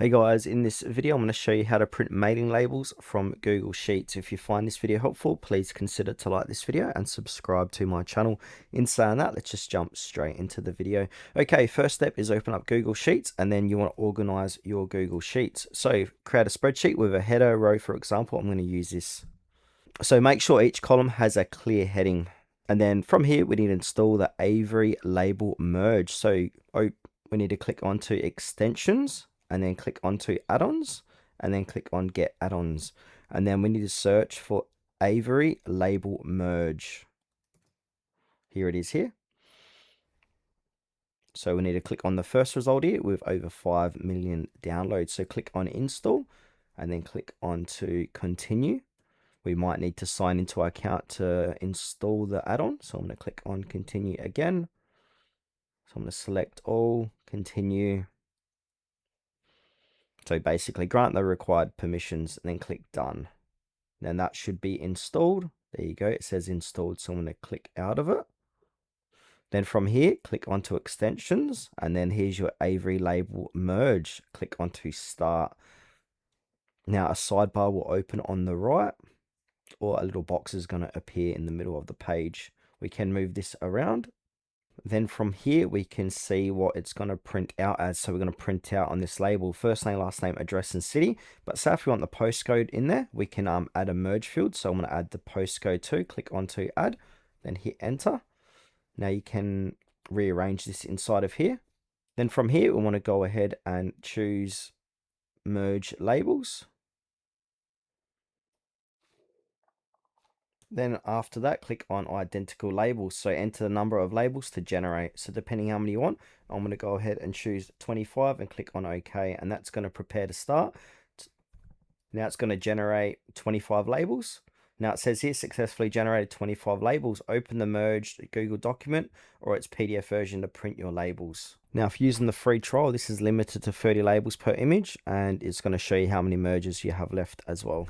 Hey guys, in this video I'm going to show you how to print mailing labels from Google Sheets. If you find this video helpful, please consider to like this video and subscribe to my channel. In saying that, let's just jump straight into the video. Okay, first step is open up Google Sheets, and then you want to organize your Google Sheets. So create a spreadsheet with a header row, for example. I'm going to use this. So make sure each column has a clear heading. And then from here, we need to install the Avery label merge. So we need to click onto extensions, and then click onto add-ons, and then click on get add-ons. And then we need to search for Avery label merge. Here it is here. So we need to click on the first result here with over 5 million downloads. So click on install, and then click on to continue. We might need to sign into our account to install the add-on. So I'm going to click on continue again. So I'm going to select all, continue. So basically grant the required permissions and then click done. Then that should be installed. There you go. It says installed. So I'm going to click out of it. Then from here, click onto extensions. And then here's your Avery label merge. Click onto start. Now a sidebar will open on the right, or a little box is going to appear in the middle of the page. We can move this around. Then from here, we can see what it's going to print out as. So we're going to print out on this label, first name, last name, address, and city. But say if we want the postcode in there, we can add a merge field. So I'm going to add the postcode too. Click onto add, then hit enter. Now you can rearrange this inside of here. Then from here, we want to go ahead and choose merge labels. Then after that, click on identical labels. So enter the number of labels to generate. So depending how many you want, I'm going to go ahead and choose 25 and click on OK. And that's going to prepare to start. Now it's going to generate 25 labels. Now it says here successfully generated 25 labels. Open the merged Google document or its PDF version to print your labels. Now if you're using the free trial, this is limited to 30 labels per image, and it's going to show you how many merges you have left as well.